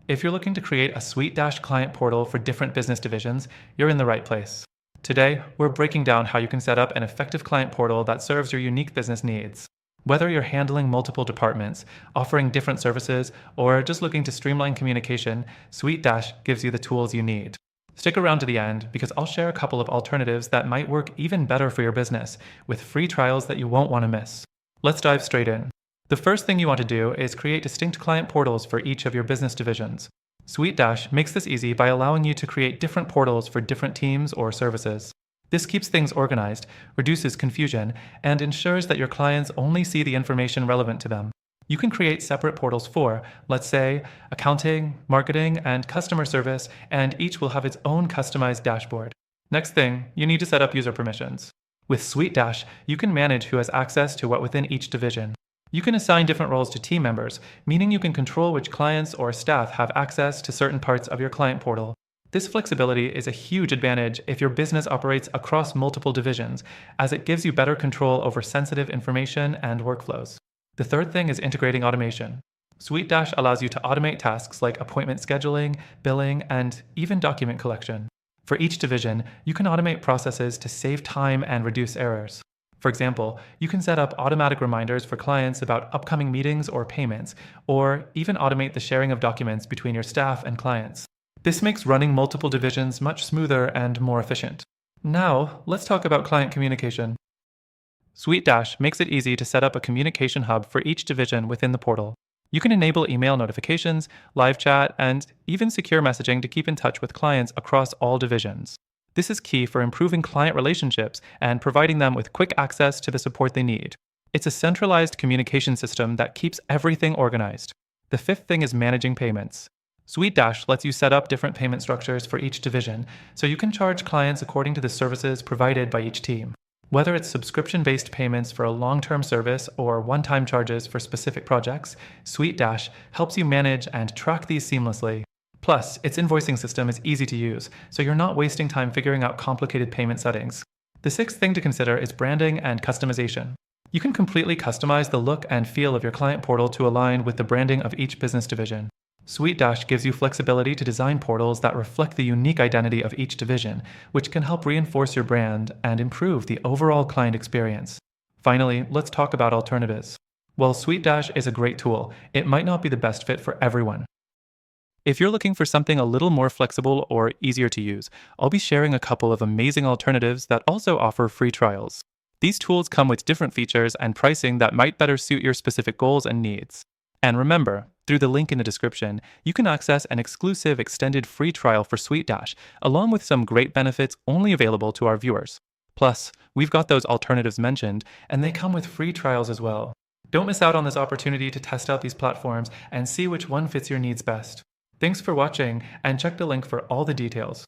If you're looking to create a SuiteDash client portal for different business divisions, you're in the right place. Today, we're breaking down how you can set up an effective client portal that serves your unique business needs. Whether you're handling multiple departments, offering different services, or just looking to streamline communication, SuiteDash gives you the tools you need. Stick around to the end because I'll share a couple of alternatives that might work even better for your business, with free trials that you won't want to miss. Let's dive straight in. The first thing you want to do is create distinct client portals for each of your business divisions. SuiteDash makes this easy by allowing you to create different portals for different teams or services. This keeps things organized, reduces confusion, and ensures that your clients only see the information relevant to them. You can create separate portals for, let's say, accounting, marketing, and customer service, and each will have its own customized dashboard. Next thing, you need to set up user permissions. With SuiteDash, you can manage who has access to what within each division. You can assign different roles to team members, meaning you can control which clients or staff have access to certain parts of your client portal. This flexibility is a huge advantage if your business operates across multiple divisions, as it gives you better control over sensitive information and workflows. The third thing is integrating automation. SuiteDash allows you to automate tasks like appointment scheduling, billing, and even document collection. For each division, you can automate processes to save time and reduce errors. For example, you can set up automatic reminders for clients about upcoming meetings or payments, or even automate the sharing of documents between your staff and clients. This makes running multiple divisions much smoother and more efficient. Now, let's talk about client communication. SuiteDash makes it easy to set up a communication hub for each division within the portal. You can enable email notifications, live chat, and even secure messaging to keep in touch with clients across all divisions. This is key for improving client relationships and providing them with quick access to the support they need. It's a centralized communication system that keeps everything organized. The fifth thing is managing payments. SuiteDash lets you set up different payment structures for each division, so you can charge clients according to the services provided by each team. Whether it's subscription-based payments for a long-term service or one-time charges for specific projects, SuiteDash helps you manage and track these seamlessly. Plus, its invoicing system is easy to use, so you're not wasting time figuring out complicated payment settings. The sixth thing to consider is branding and customization. You can completely customize the look and feel of your client portal to align with the branding of each business division. SuiteDash gives you flexibility to design portals that reflect the unique identity of each division, which can help reinforce your brand and improve the overall client experience. Finally, let's talk about alternatives. While SuiteDash is a great tool, it might not be the best fit for everyone. If you're looking for something a little more flexible or easier to use, I'll be sharing a couple of amazing alternatives that also offer free trials. These tools come with different features and pricing that might better suit your specific goals and needs. And remember, through the link in the description, you can access an exclusive extended free trial for SuiteDash, along with some great benefits only available to our viewers. Plus, we've got those alternatives mentioned, and they come with free trials as well. Don't miss out on this opportunity to test out these platforms and see which one fits your needs best. Thanks for watching, and check the link for all the details.